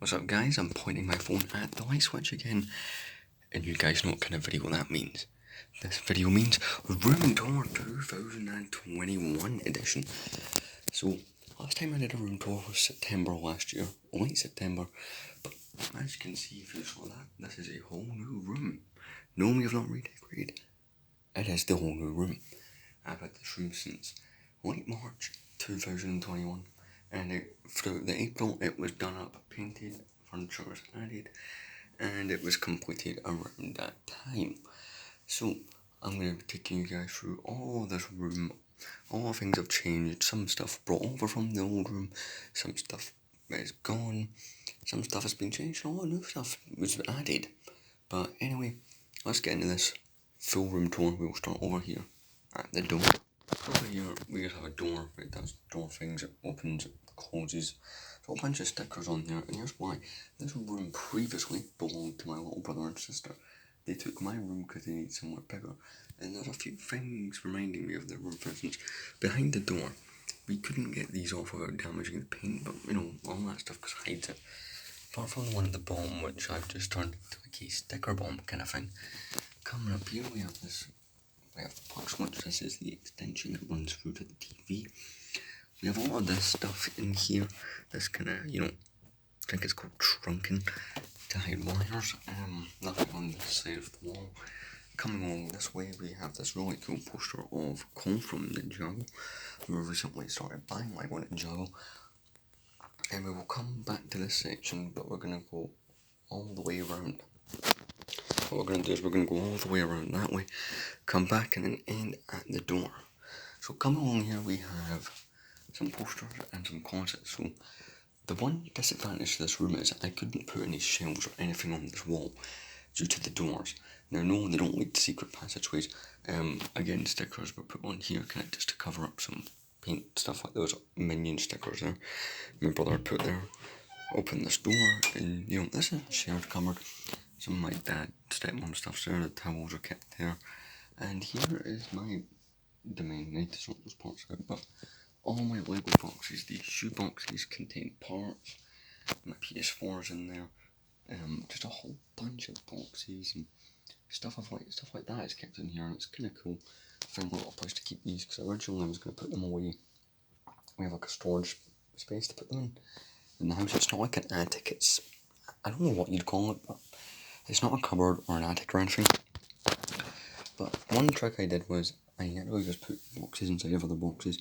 What's up, guys? I'm pointing my phone at the light switch again, and you guys know what kind of video that means. This video means Room Tour 2021 edition. So, last time I did a room tour was September last year, late September, but as you can see if you saw that, this is a whole new room. No, we have not redecorated. It is the whole new room. I've had this room since late March 2021. And throughout the April, it was done up, painted, furniture was added, and it was completed around that time. So, I'm going to be taking you guys through all this room. All things have changed. Some stuff brought over from the old room, some stuff is gone, some stuff has been changed, and all new stuff was added. But anyway, let's get into this full room tour. We'll start over here at the door. Over here, we have a door, it does door things, it opens, it closes. There's a bunch of stickers on there, and here's why. This room previously belonged to my little brother and sister. They took my room because they need somewhere bigger, and there's a few things reminding me of their room. For instance, behind the door, we couldn't get these off without damaging the paint, but you know, all that stuff because hides it. Apart from the one at the bottom, which I've just turned into like a sticker bomb kind of thing. Coming up here, we have this. We have the punch switch. This is the extension that runs through to the TV. We have all of this stuff in here. This kind of, I think it's called trunking to hide wires. Nothing on this side of the wall. Coming along this way, we have this really cool poster of Cole from Ninjago. We recently started buying like one at Ninjago. And we will come back to this section, but we're going to go all the way around. What we're going to do is we're going to go all the way around that way, come back and then end at the door. So coming along here we have some posters and some closets. So the one disadvantage to this room is I couldn't put any shelves or anything on this wall due to the doors. Now no, they don't lead to secret passageways. Again, stickers were put on here kind of just to cover up some paint, stuff like those minion stickers there. My brother put there. Open this door and this is a shared cupboard. Some of my dad, stepmom stuff's there, the towels are kept there. And here is my domain. I need to sort those parts out, but all my Lego boxes, these shoe boxes contain parts. My PS4 is in there. Just a whole bunch of boxes and stuff like that is kept in here, and it's kind of cool. I found a little place to keep these because originally I was going to put them away. We have like a storage space to put them in the house. It's not like an attic. It's, I don't know what you'd call it, but it's not a cupboard or an attic or anything. But one trick I did was I literally just put boxes inside of other boxes.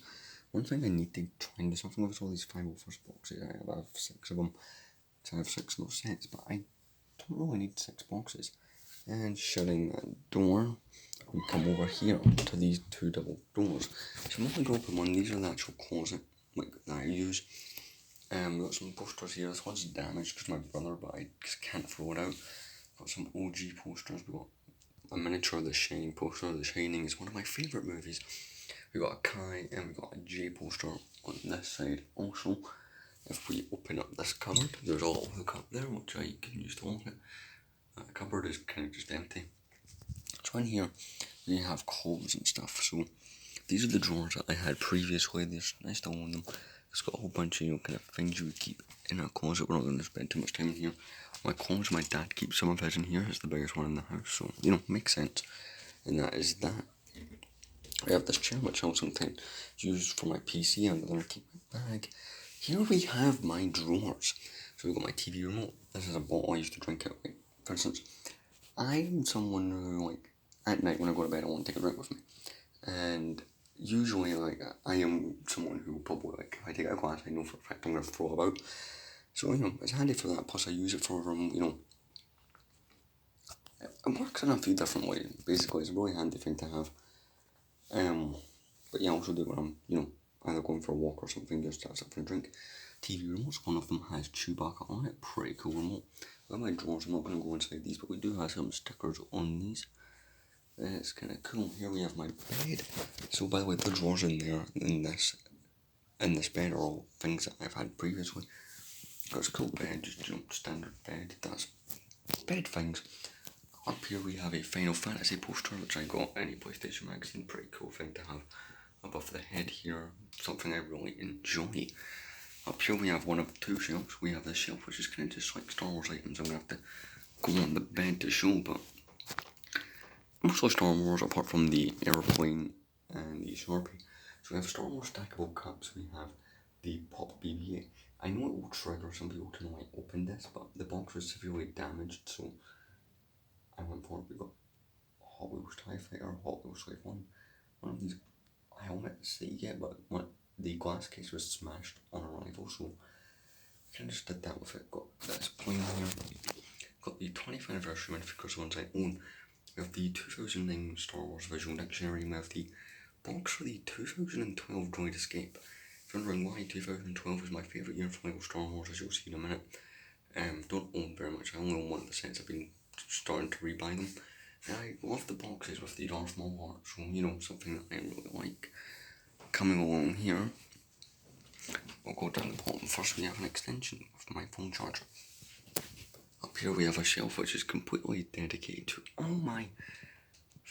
One thing I need to try and do something with all these 501st boxes. I have 6 of them. So I have 6 of those sets, but I don't really need 6 boxes. And shutting that door, we come over here to these 2 double doors. So I'm not going to open one. These are the actual closet like that I use. We've got some posters here. This one's damaged because my brother, but I just can't throw it out. Got some OG posters. We got a miniature of The Shining poster. The Shining is one of my favourite movies. We got a Kai and we got a J poster on this side. Also, if we open up this cupboard, there's a little hook up there which I can use to lock it. That cupboard is kind of just empty. So in here, we have clothes and stuff. So these are the drawers that I had previously. I still own them. It's got a whole bunch of kind of things you would keep in a closet. We're not going to spend too much time in here. My clothes, my dad keeps some of his in here. It's the biggest one in the house, so makes sense. And that is that. I have this chair which I also intend to use for my PC and then I keep my bag. Here we have my drawers. So we've got my TV remote. This is a bottle I used to drink out. Like, for instance, I'm someone who at night when I go to bed I want to take a drink with me. And usually, I am someone who probably, if I take a glass, I know for a fact I'm going to throw it out. So, it's handy for that, plus I use it for, it works in a few different ways. Basically, it's a really handy thing to have. But yeah, I also do when I'm, either going for a walk or something, just to have something to drink. TV remotes, one of them has Chewbacca on it, pretty cool remote. I have my drawers, I'm not going to go inside these, but we do have some stickers on these. It's kind of cool. Here we have my bed. So by the way, the drawers in there, in this bed are all things that I've had previously. Got a cool bed, just standard bed. That's bed things. Up here we have a Final Fantasy poster, which I got in a PlayStation magazine. Pretty cool thing to have above the head here. Something I really enjoy. Up here we have one of two shelves. We have this shelf, which is kind of just like Star Wars items. I'm going to have to go on the bed to show, but mostly Star Wars apart from the airplane and the Sharpie. So we have Star Wars stackable cups. We have the Pop BB-8. I know it will trigger some people to like open this, but the box was severely damaged, so I went for it. We got Hot Wheels TIE Fighter, Hot Wheels Wave 1. One of these helmets that you get, but the glass case was smashed on arrival, so I kind of just did that with it. Got this plane here. Got the 20th anniversary minifigures ones I own. We have the 2009 Star Wars Visual Dictionary. We have the box for the 2012 Droid Escape. If you're wondering why 2012 is my favourite year for Lego Star Wars, as you'll see in a minute, don't own very much. I only own one of the sets. I've been starting to rebuy them. And I love the boxes with the Darth Maul art, so you know, something that I really like. Coming along here, we'll go down the bottom. First we have an extension of my phone charger. Up here we have a shelf which is completely dedicated to all my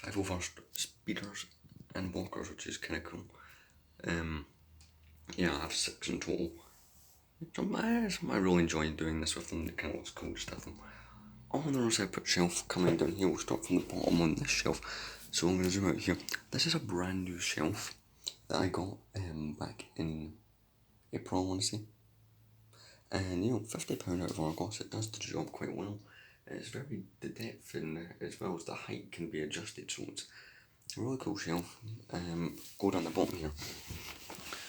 501st speeders and walkers, which is kind of cool. Yeah, I have 6 in total. I really enjoy doing this with them. It kind of looks cool, just have them on the separate shelf. Coming down here, we'll start from the bottom on this shelf. So I'm going to zoom out here. This is a brand new shelf that I got back in April, I want to say. And you know, £50 out of Argos, it does the job quite well. It's the depth and as well as the height can be adjusted, so it's a really cool shelf. Go down the bottom here.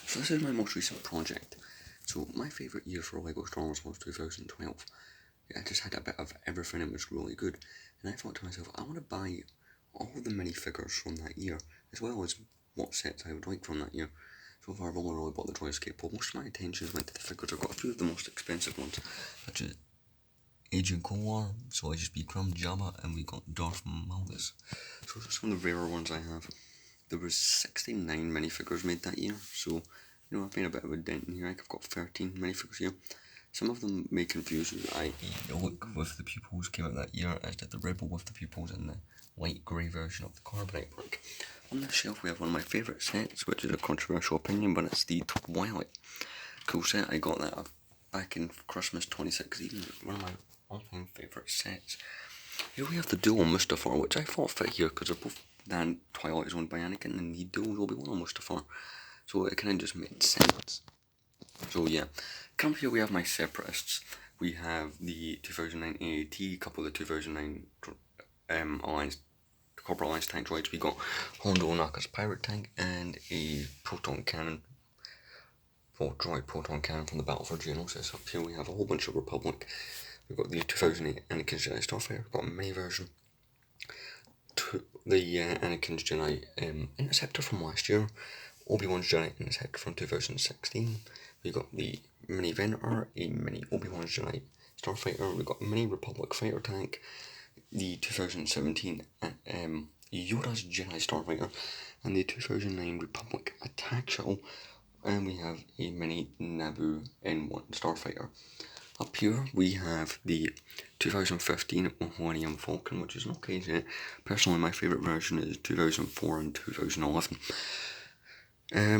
So this is my most recent project. So my favourite year for Lego Star Wars was 2012. I just had a bit of everything, it was really good. And I thought to myself, I want to buy all the minifigures from that year, as well as what sets I would like from that year. So far I've only really bought the Droid Escape, but most of my attention went to the figures. I've got a few of the most expensive ones, such as Agent Kolar, Salacious B. Crumb, Jabba, and we got Darth Malgus. So those are some of the rarer ones I have. There was 69 minifigures made that year, so you know, I've made a bit of a dent in here. I've got 13 minifigures here. Some of them may confuse you, i.e. the look with the pupils came out that year, as did the Rebel with the pupils and the light grey version of the Carbonite brick. On this shelf we have one of my favourite sets, which is a controversial opinion, but it's the Twilight cool set. I got that back in Christmas 2016, one of my all-time favourite sets. Here we have the dual Mustafar, which I thought fit here because they're both Twilight is owned by Anakin, and the dual will be one on Mustafar, so it kind of just made sense. So yeah, come here we have my separatists. We have the 2009 AAT, a couple of the 2009 Alliance, Corporate Alliance tank droids. We got Hondo Onaka's pirate tank and a proton cannon, or droid proton cannon from the Battle for Geonosis. Up here we have a whole bunch of Republic. We've got the 2008 Anakin's Jedi Starfighter, we've got a mini version. The Anakin's Jedi Interceptor from last year, Obi-Wan's Jedi Interceptor from 2016. We got the mini Venator, a mini Obi-Wan's Jedi Starfighter. We got a mini Republic fighter tank, the 2017 Yoda's Jedi Starfighter, and the 2009 Republic Attack Shuttle. And we have a mini Naboo N1 Starfighter. Up here we have the 2015 Millennium Falcon, which is an okay set. Personally, my favourite version is 2004 and 2011.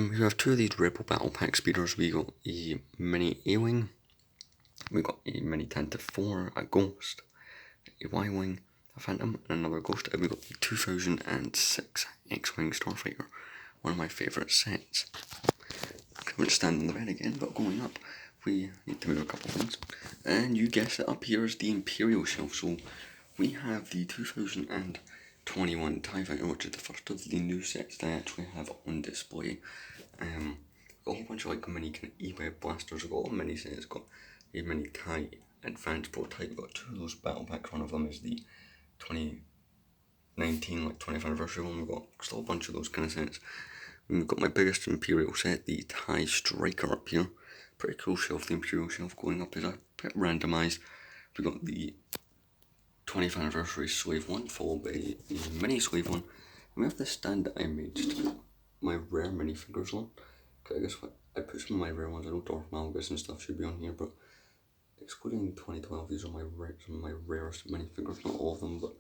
We have two of these Rebel Battle Pack speeders. We got a mini A-Wing, we got a mini Tantive 4, a Ghost, a Y-Wing, a Phantom, and another Ghost, and we got the 2006 X-Wing Starfighter, one of my favourite sets. I won't stand on the bed again, but going up, we need to move a couple of things. And you guessed it, up here is the Imperial shelf. So we have the 2021 TIE Fighter, which is the first of the new sets that I actually have on display. Got a whole bunch of like mini kind of E-Web blasters. I've got a mini set. It's got a mini TIE Advanced prototype. I've got two of those battle packs. One of them is the 2019 like 20th anniversary one. We've got still a bunch of those kind of sets. And we've got my biggest Imperial set, the TIE Striker up here. Pretty cool shelf, the Imperial shelf going up is a bit randomised. We've got the 20th anniversary Slave 1, followed by a mini Slave 1. And we have this stand that I made just to put my rare minifigures on. Cause I guess I put some of my rare ones. I know Darth Malgus and stuff should be on here, but excluding 2012, these are some of my rarest minifigures. Not all of them, but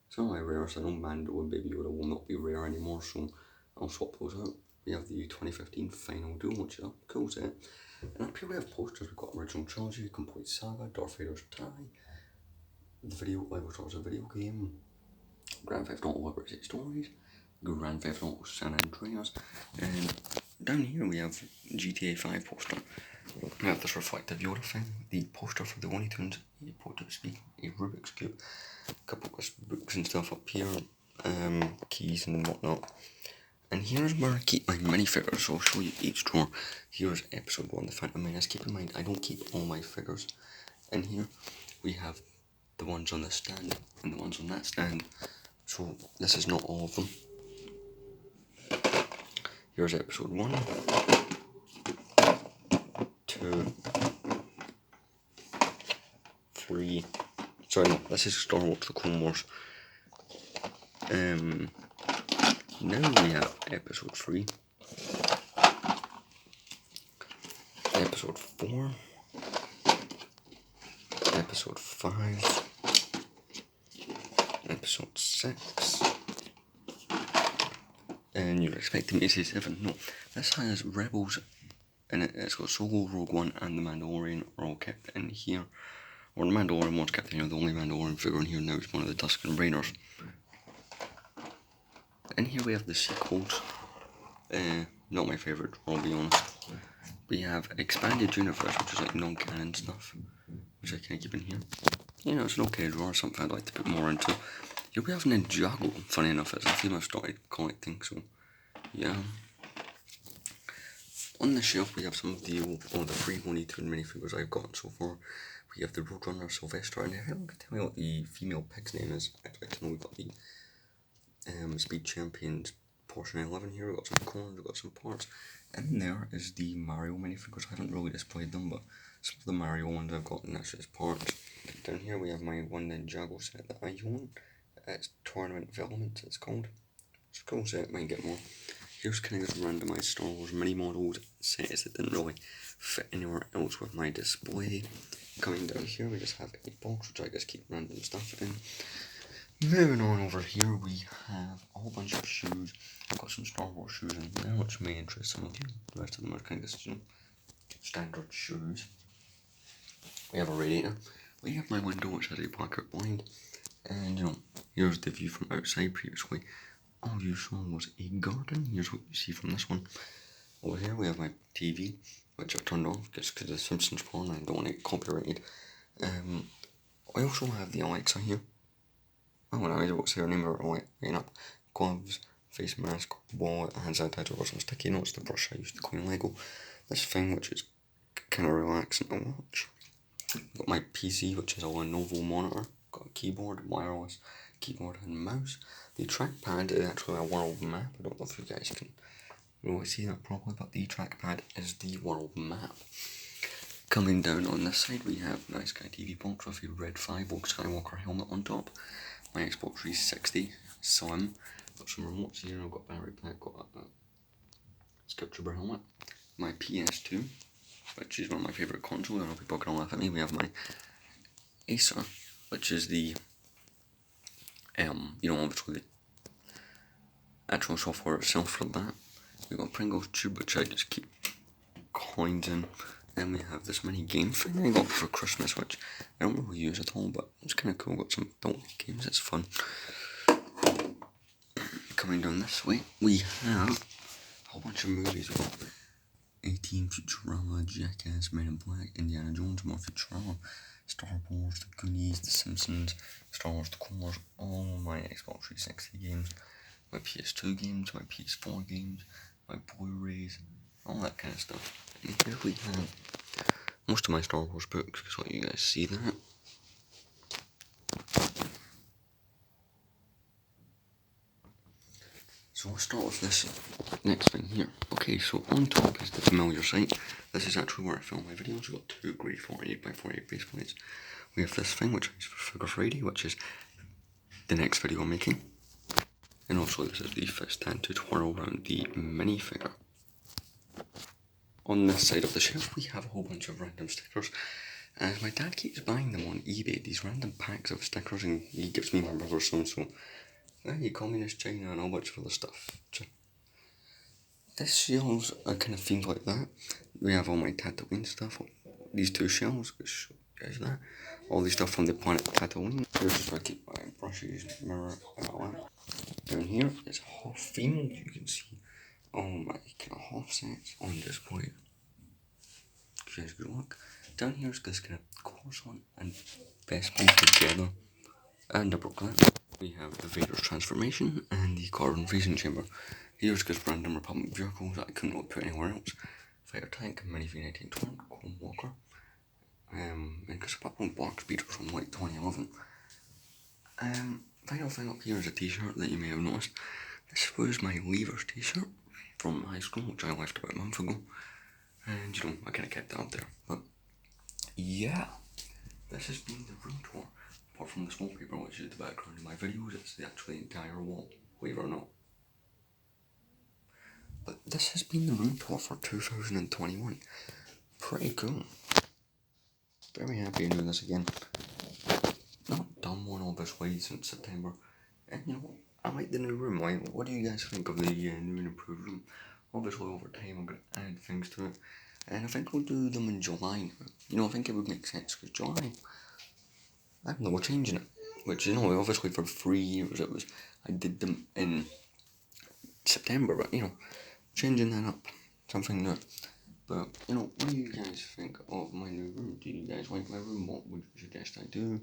some of my rarest. I know Mando and Baby Yoda will not be rare anymore, so I'll swap those out. We have the 2015 Final Duel, which is a cool set. And up here we have posters. We've got Original Trilogy, Complete Saga, Darth Vader's tie, the video, which was a video game, Grand Theft Auto Liberty Stories, Grand Theft Auto San Andreas, and down here we have GTA 5 poster. We have this reflective Yoda thing, the poster for the Looney Tunes, a portrait speaking, a Rubik's Cube, a couple of books and stuff up here, keys and whatnot. And here's where I keep my minifigures, so I'll show you each drawer. Here's episode 1, The Phantom Menace. Keep in mind, I don't keep all my figures. And here we have the ones on this stand and the ones on that stand. So this is not all of them. Here's episode 1, 2, 3. Sorry, no, this is Star Wars: The Clone Wars. Now we have episode 3, episode 4, episode 5, episode 6, and you're expecting me to say 7. No, this has Rebels in it. It's got Solo, Rogue One, and the Mandalorian are all kept in here. Or the Mandalorian one's kept in here. The only Mandalorian figure in here now is one of the Tusken Raiders. And here we have the sequels. Not my favourite, I'll be honest. We have Expanded Universe, which is like non-canon stuff, which I kind of keep in here. You know, it's an okay drawer, something I'd like to put more into. Here we have Ninjago, funny enough, it's a theme I've started collecting, so yeah. On the shelf we have some of the 3 Looney Tunes minifigures I've gotten so far. We have the Roadrunner Sylvester, and if anyone can tell me what the female pig's name is, I'd like to know. We've got the Speed Champions Porsche 11 here, we've got some corners, we've got some parts. And there is the Mario minifigures. I haven't really displayed them, but some of the Mario ones I've got, and that's just parts. Down here we have my one Ninjago set that I own. It's Tournament of Elements, it's called. It's a cool set, might get more. Here's kind of this randomised Star Wars mini models sets that didn't really fit anywhere else with my display. Coming down here we just have a box which I just keep random stuff in. Moving on over here we have a whole bunch of shoes. I've got some Star Wars shoes in there which may interest some of you. The rest of them are kind of just, standard shoes. We have a radiator. We have my window which has a blackout blind. And here's the view from outside. Previously all you saw was a garden. Here's what you see from this one. Over here we have my TV, which I've turned off just because of the Simpsons porn and I don't want it copyrighted. I also have the Alexa here. Oh, and I was about to say her name right up. Gloves, face mask, wallet, hand sanitizer, got some sticky notes, the brush I used to clean Lego. This thing which is kind of relaxing to watch. Got my PC, which is a Lenovo monitor. Got a keyboard, wireless keyboard and mouse. The trackpad is actually a world map. I don't know if you guys can really see that properly, but the trackpad is the world map. Coming down on this side we have Nice Guy TV box with a red 5 Luke Skywalker helmet on top. My Xbox 360 Slim. Got some remotes here. I've got battery pack. Got a Skip Trooper helmet. My PS2, which is one of my favourite consoles. I know people can laugh at me. We have my Acer, which is the obviously the actual software itself for that. We've got Pringles tube, which I just keep coins in. Then we have this mini game thing I got for Christmas, which I don't really use at all, but it's kind of cool. Got some built games, it's fun. Coming down this way, we have a whole bunch of movies. We've got A-Team, Futurama, Jackass, Men in Black, Indiana Jones, more Futurama, Star Wars, The Goonies, The Simpsons, Star Wars: The Clone Wars, all my Xbox 360 games, my PS2 games, my PS4 games, my Blu-rays, all that kind of stuff. And here we have most of my Star Wars books, because let you guys see that. So let's start with this next thing here. Okay, so on top is the familiar site. This is actually where I film my videos. We've got 2 grade 48x48 base plates. We have this thing which is for Figure Friday, which is the next video I'm making. And also this is the fist stand to twirl around the minifigure. On this side of the shelf we have a whole bunch of random stickers. As my dad keeps buying them on eBay, these random packs of stickers, and he gives me my brother some, so hey, Communist China and all bunch of other stuff. This shelves are kind of themed like that. we have all my Tatooine stuff. These two shells, just show you guys that. All the stuff from the planet Tatooine. Here's just where I keep my brushes, mirror, and all that. Down here is a Hoth field. You can see all my kind of Hoth sets on display. You guys good look. Down here is this kind of Coruscant and Bespin together. And upper class. We have the Vader's transformation and the Carbon Freezing Chamber. Here's just random Republic vehicles that I couldn't really put anywhere else. Fighter Tank, Mini V19 Twin, Clone Walker, and because a couple of box beaters from like 2011. Final thing up here is a t-shirt that you may have noticed. This was my Leavers t-shirt from high school, which I left about a month ago. And you know, I kind of kept it up there. But yeah, this has been the room tour. Apart from this wallpaper, which is the background of my videos, it's actually the entire wall, believe it or not. But this has been the room tour for 2021. Pretty cool. Very happy to do this again. Not done one obviously since September. And you know, I like the new room. Like, what do you guys think of the new and improved room? Obviously over time I'm going to add things to it. And I think we'll do them in July. You know, I think it would make sense because July, I don't know, we're changing it. Which, you know, obviously for 3 years it was, I did them in September, but you know, changing that up, something new. But, you know, what do you guys think of my new room? Do you guys like my room? What would you suggest I do?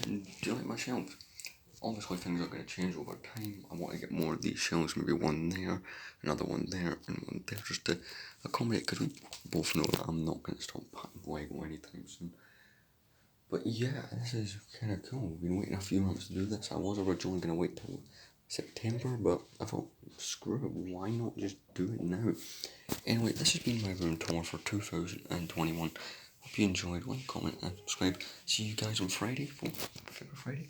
And do you like my shelves? Obviously things are going to change over time. I want to get more of these shelves, maybe one there, another one there, and one there, just to accommodate, because we both know that I'm not going to stop packing Lego anytime soon. But yeah, this is kind of cool. We've been waiting a few months to do this. I was originally going to wait till September, but I thought, screw it, why not just do it now? Anyway, this has been my room tour for 2021. Hope you enjoyed. Like, comment, and subscribe. See you guys on Friday for Friday.